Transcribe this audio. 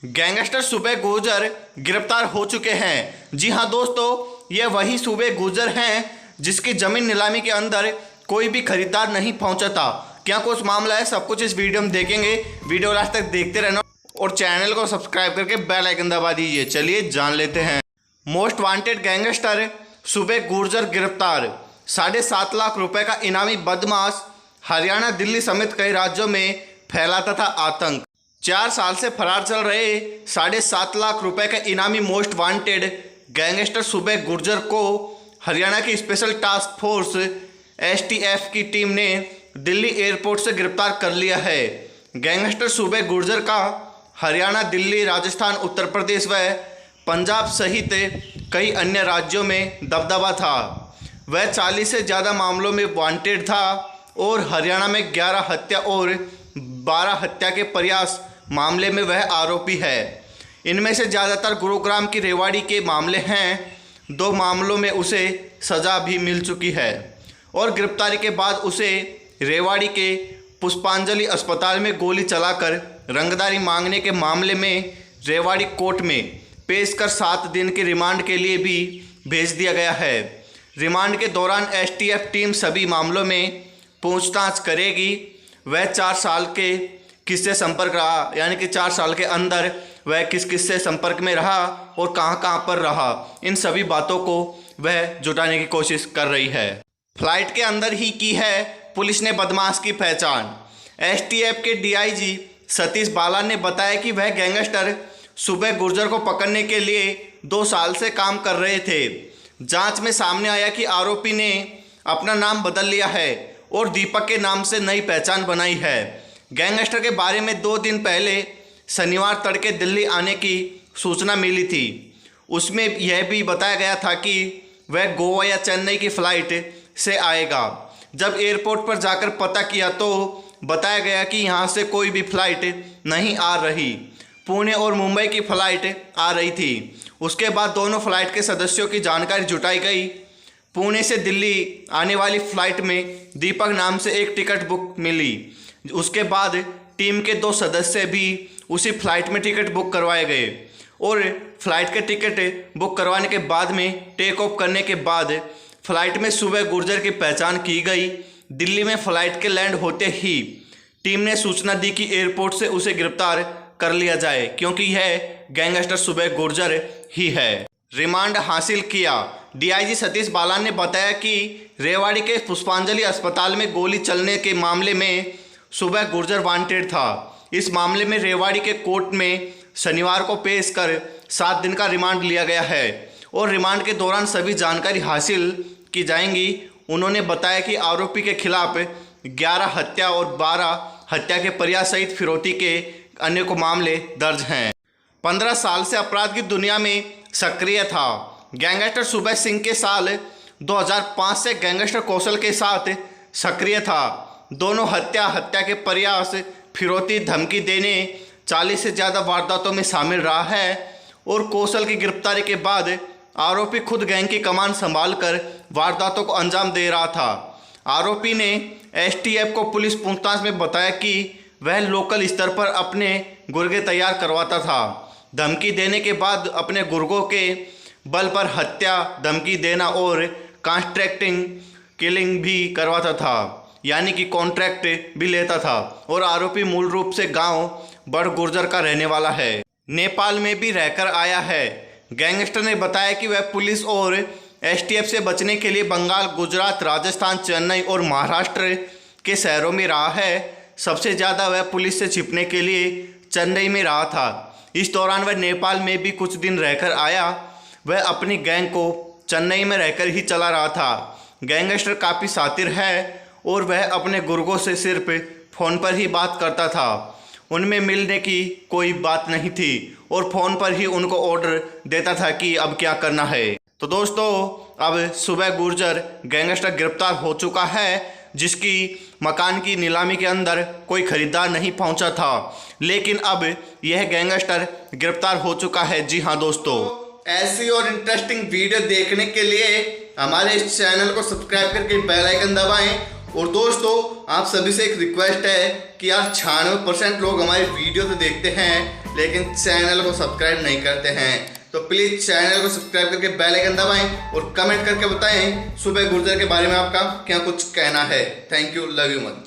Gangster सूबे गुर्जर गिरफ्तार हो चुके हैं। जी हाँ दोस्तों, ये वही सूबे गुर्जर हैं जिसकी जमीन नीलामी के अंदर कोई भी खरीदार नहीं पहुंचा था। क्या कुछ मामला है, सब कुछ इस वीडियो में देखेंगे। वीडियो लास्ट तक देखते रहना और चैनल को सब्सक्राइब करके बेल आइकन दबा दीजिए। चलिए जान लेते हैं। मोस्ट वांटेड गैंगस्टर सूबे गुर्जर गिरफ्तार। 7.5 लाख रुपए का इनामी बदमाश हरियाणा, दिल्ली समेत कई राज्यों में फैलाता था आतंक। 4 साल से फरार चल रहे 7.5 लाख रुपए का इनामी मोस्ट वांटेड गैंगस्टर सूबे गुर्जर को हरियाणा की स्पेशल टास्क फोर्स STF की टीम ने दिल्ली एयरपोर्ट से गिरफ्तार कर लिया है। गैंगस्टर सूबे गुर्जर का हरियाणा, दिल्ली, राजस्थान, उत्तर प्रदेश व पंजाब सहित कई अन्य राज्यों में दबदबा था। वह 40 से ज़्यादा मामलों में वांटेड था और हरियाणा में 11 हत्या और 12 हत्या के प्रयास मामले में वह आरोपी है। इनमें से ज़्यादातर गुरुग्राम की रेवाड़ी के मामले हैं। 2 मामलों में उसे सज़ा भी मिल चुकी है और गिरफ्तारी के बाद उसे रेवाड़ी के पुष्पांजलि अस्पताल में गोली चलाकर रंगदारी मांगने के मामले में रेवाड़ी कोर्ट में पेश कर 7 दिन के रिमांड के लिए भी भेज दिया गया है। रिमांड के दौरान STF टीम सभी मामलों में पूछताछ करेगी। वह 4 साल के किससे संपर्क रहा, यानी कि 4 साल के अंदर वह किस किस से संपर्क में रहा और कहां कहां पर रहा, इन सभी बातों को वह जुटाने की कोशिश कर रही है। फ्लाइट के अंदर ही की है पुलिस ने बदमाश की पहचान। STF के DIG सतीश बाला ने बताया कि वह गैंगस्टर सूबे गुर्जर को पकड़ने के लिए 2 साल से काम कर रहे थे। जांच में सामने आया कि आरोपी ने अपना नाम बदल लिया है और दीपक के नाम से नई पहचान बनाई है। गैंगस्टर के बारे में 2 दिन पहले शनिवार तड़के दिल्ली आने की सूचना मिली थी। उसमें यह भी बताया गया था कि वह गोवा या चेन्नई की फ़्लाइट से आएगा। जब एयरपोर्ट पर जाकर पता किया तो बताया गया कि यहाँ से कोई भी फ़्लाइट नहीं आ रही, पुणे और मुंबई की फ़्लाइट आ रही थी। उसके बाद दोनों फ़्लाइट के सदस्यों की जानकारी जुटाई गई। पुणे से दिल्ली आने वाली फ़्लाइट में दीपक नाम से एक टिकट बुक मिली। उसके बाद टीम के 2 सदस्य भी उसी फ्लाइट में टिकट बुक करवाए गए और फ्लाइट के टिकट बुक करवाने के बाद में टेक ऑफ करने के बाद फ्लाइट में सूबे गुर्जर की पहचान की गई। दिल्ली में फ्लाइट के लैंड होते ही टीम ने सूचना दी कि एयरपोर्ट से उसे गिरफ्तार कर लिया जाए, क्योंकि यह गैंगस्टर सूबे गुर्जर ही है। रिमांड हासिल किया। DIG सतीश बाला ने बताया कि रेवाड़ी के पुष्पांजलि अस्पताल में गोली चलने के मामले में सूबे गुर्जर वांटेड था। इस मामले में रेवाड़ी के कोर्ट में शनिवार को पेश कर 7 दिन का रिमांड लिया गया है और रिमांड के दौरान सभी जानकारी हासिल की जाएंगी। उन्होंने बताया कि आरोपी के खिलाफ 11 हत्या और 12 हत्या के प्रयास सहित फिरौती के अन्य को मामले दर्ज हैं। 15 साल से अपराध की दुनिया में सक्रिय था। गैंगस्टर सुबह सिंह के साल 2005 से गैंगस्टर कौशल के साथ सक्रिय था। दोनों हत्या के प्रयास, फिरौती, धमकी देने 40 से ज़्यादा वारदातों में शामिल रहा है और कौशल की गिरफ्तारी के बाद आरोपी खुद गैंग की कमान संभालकर वारदातों को अंजाम दे रहा था। आरोपी ने STF को पुलिस पूछताछ में बताया कि वह लोकल स्तर पर अपने गुर्गे तैयार करवाता था। धमकी देने के बाद अपने गुर्गों के बल पर हत्या, धमकी देना और कॉन्ट्रैक्टिंग किलिंग भी करवाता था, यानी कि कॉन्ट्रैक्ट भी लेता था। और आरोपी मूल रूप से गांव बड़ गुर्जर का रहने वाला है। नेपाल में भी रहकर आया है। गैंगस्टर ने बताया कि वह पुलिस और STF से बचने के लिए बंगाल, गुजरात, राजस्थान, चेन्नई और महाराष्ट्र के शहरों में रहा है। सबसे ज़्यादा वह पुलिस से छिपने के लिए चेन्नई में रहा था। इस दौरान वह नेपाल में भी कुछ दिन रहकर आया। वह अपनी गैंग को चेन्नई में रहकर ही चला रहा था। गैंगस्टर काफ़ी शातिर है और वह अपने गुर्गों से सिर्फ फ़ोन पर ही बात करता था। उनमें मिलने की कोई बात नहीं थी और फ़ोन पर ही उनको ऑर्डर देता था कि अब क्या करना है। तो दोस्तों, अब सूबे गुर्जर गैंगस्टर गिरफ्तार हो चुका है, जिसकी मकान की नीलामी के अंदर कोई खरीदार नहीं पहुंचा था, लेकिन अब यह गैंगस्टर गिरफ्तार हो चुका है। जी हाँ दोस्तों, ऐसी और इंटरेस्टिंग वीडियो देखने के लिए हमारे इस चैनल को सब्सक्राइब करके बेल आइकन दबाएं। और दोस्तों, आप सभी से एक रिक्वेस्ट है कि यार 96% लोग हमारी वीडियो तो देखते हैं, लेकिन चैनल को सब्सक्राइब नहीं करते हैं। तो प्लीज़ चैनल को सब्सक्राइब करके बेल आइकन दबाएं और कमेंट करके बताएं सुबे गुर्जर के बारे में आपका क्या कुछ कहना है। Thank you, love you much.